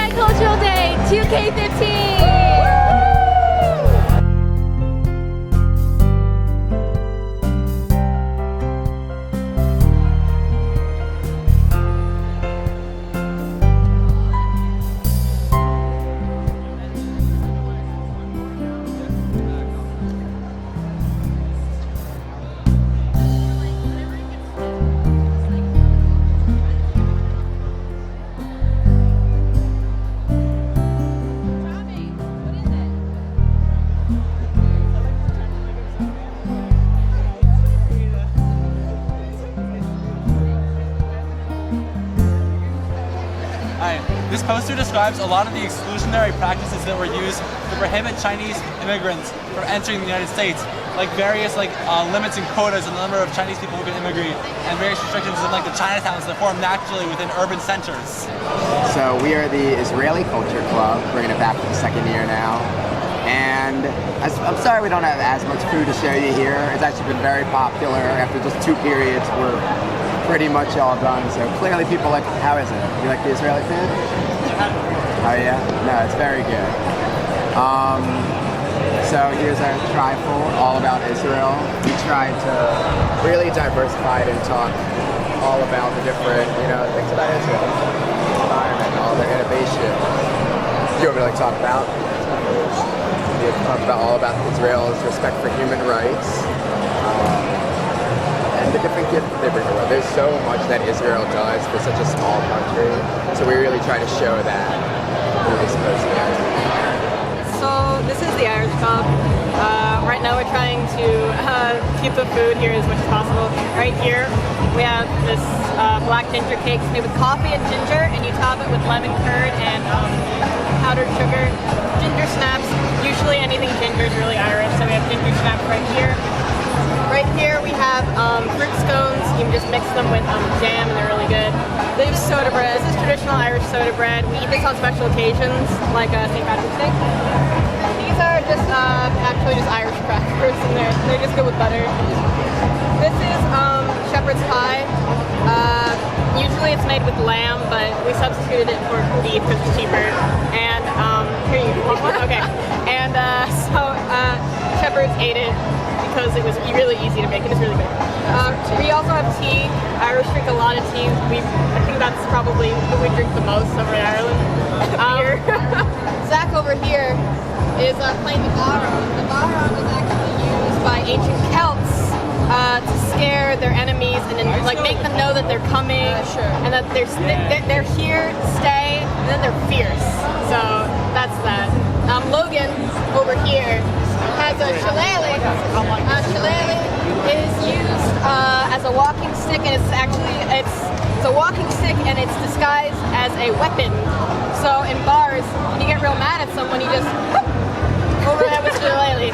Multicultural Day 2K15! This poster describes a lot of the exclusionary practices that were used to prohibit Chinese immigrants from entering the United States, like various limits and quotas on the number of Chinese people who can immigrate, and various restrictions in the Chinatowns that form naturally within urban centers. So we are the Israeli Culture Club, bringing it back for the second year now. And I'm sorry we don't have as much food to show you here. It's actually been very popular. After just 2 periods, we're pretty much all done. So clearly people like, how is it? You like the Israeli food? Oh yeah? No, it's very good. So here's our trifle, all about Israel. We tried to really diversify it and talk all about the different, things about Israel. Environment, all the innovation. You want me to talk about? We talk about all about Israel's respect for human rights. And the different gifts they bring to the world. There's so much that Israel does for such a small country, so we really try to show that really supposed to be. So this is the Irish Club. Right now we're trying to keep the food here as much as possible. Right here we have this black ginger cake made with coffee and ginger, and you top it with lemon curd and powdered sugar. Ginger snaps. Usually anything ginger is really Irish, so we have ginger snaps right here. Right here we have fruit scones. You can just mix them with jam and they're really good. They have soda bread. This is traditional Irish soda bread. We eat this on special occasions like St. Patrick's Day. These are just actually just Irish crackers and they're just good with butter. This is shepherd's pie. Usually it's made with lamb, but we substituted it for beef because it's cheaper. And here you want one? Okay. And so shepherds ate it because it was really easy to make. It is really good. We also have tea. Irish drink a lot of tea. I think that's probably what we drink the most over in Ireland. Zach over here is playing the Bowne. The Bowne was actually used by ancient Celts to scare their enemies and then make them know that they're coming and that they're here to stay, and then they're fierce. So that's that. Logan over here has a shillelagh. Shillelagh is used as a walking stick, and it's a walking stick and it's disguised as a weapon. So in bars, when you get real mad at someone, you just whoop, over that with shillelagh,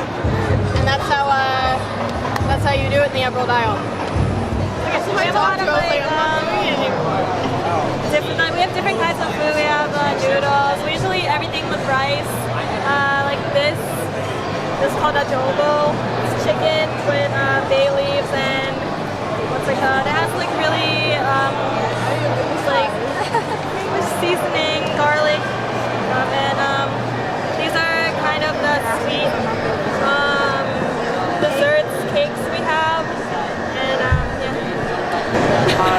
and that's how you do it in the Emerald Isle. We have a lot of we have different kinds of food. We have noodles. We usually eat everything with rice, like this. This is called adobo. It's chicken with bay leaves and what's it called? It has really seasoning, garlic, and these are kind of the sweet desserts, cakes we have, and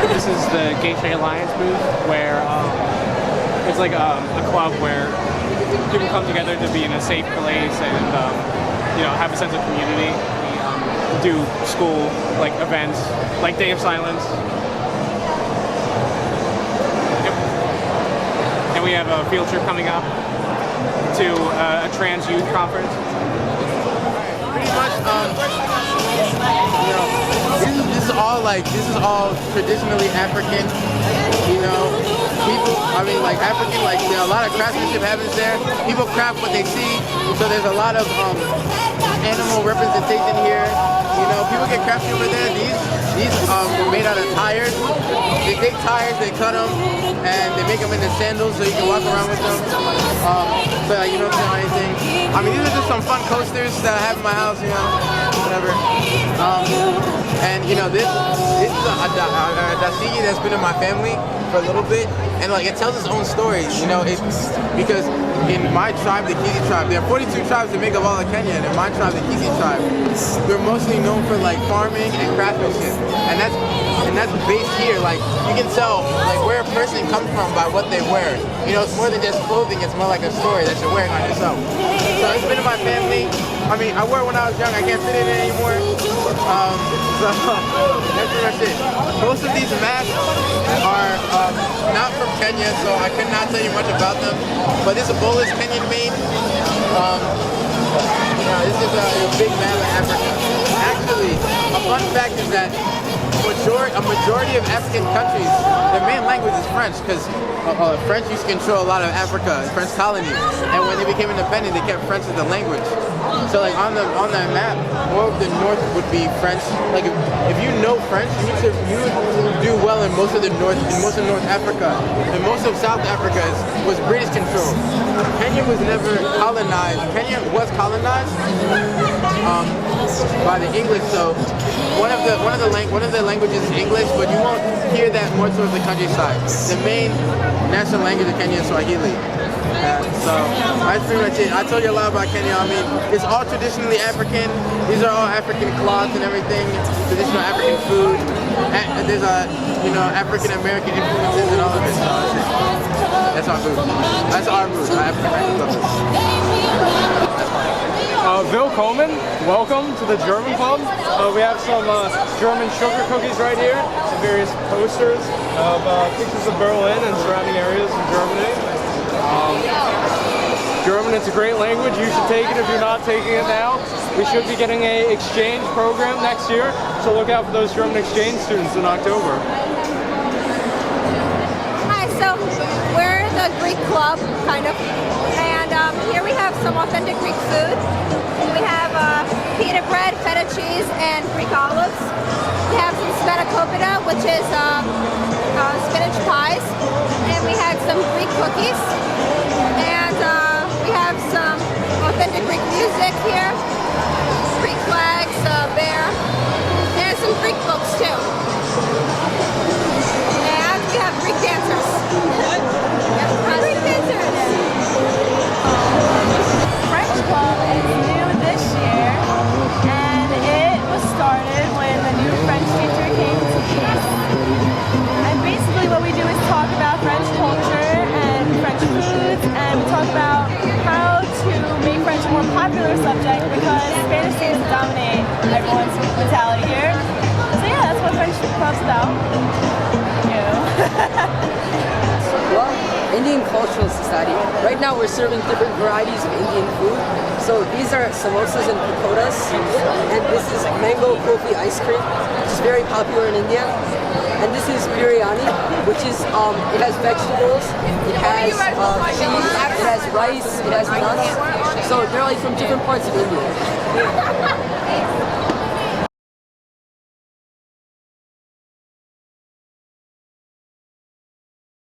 This is the Gay Straight Alliance booth, where it's like a club where people come together to be in a safe place and have a sense of community. We do school events, like Day of Silence. Yep. And we have a field trip coming up to a trans youth conference. Pretty much, this is all traditionally African, people, African, a lot of craftsmanship happens there. People craft what they see, so there's a lot of animal representation here. People get crafty over there. These were made out of tires. They take tires, they cut them, and they make them into sandals so you can walk around with them. So you don't feel anything. These are just some fun coasters that I have in my house, whatever. And this is a dashiki that's been in my family for a little bit. and like it tells its own story. You know, it's because in my tribe, the Kisi tribe, there are 42 tribes that make up all of Kenya, and in my tribe, the Kisi tribe, we're mostly known for like farming and craftsmanship, and that's based here. Like you can tell like where a person comes from by what they wear. You know, it's more than just clothing; it's more like a story that you're wearing on yourself. So it's been in my family. I mean, I wore it when I was young. I can't fit in it anymore. So that's pretty much it. Most of these masks are not from Kenya, so I could not tell you much about them. But this Ebola is Kenyan made. This is a big map of Africa. Actually, a fun fact is that a majority of African countries, their main language is French, because French used to control a lot of Africa, French colonies, and when they became independent, they kept French as the language. So like on that map, more of the north would be French. Like if you know French, you would do well in most of the north, Africa, and most of South Africa was British control. Kenya was never colonized. Kenya was colonized by the English. So one of the languages is English, but you won't hear that more towards the countryside. The main national language of Kenya is Swahili. So that's pretty much it. I told you a lot about Kenya. I mean, it's all traditionally African. These are all African cloths and everything. Traditional African food. And there's African American influences and all of this. So that's our food. That's our food. Our African American food. Bill Coleman, welcome to the German Club. We have some German sugar cookies right here, and various posters of pictures of Berlin and surrounding areas in Germany. German, it's a great language. You should take it if you're not taking it now. We should be getting an exchange program next year, so look out for those German exchange students in October. Hi, so we're the Greek club, kind of, and here we have some authentic Greek food. We have pita bread, feta cheese, and Greek olives. We have some spanakopita, which is spinach pies, and we had some Greek cookies, and we have some authentic Greek music here, Greek flags, bear, and some Greek books too. And we have Greek dancers. Greek dancers. French Club is new this year, and it was started when the new French teacher came to class. And basically what we do is talk about French culture and French foods, and we talk about how to make French a more popular subject because Spanish seems to dominate everyone's mentality here. So yeah, that's what French Club's about. Well, Indian Cultural Society. Right now we're serving different varieties of Indian food. So these are samosas and pakoras, and this is mango kulfi ice cream, which is very popular in India. And this is biryani, which is it has vegetables, it has cheese, it has rice, it has nuts. So they're like from different parts of India.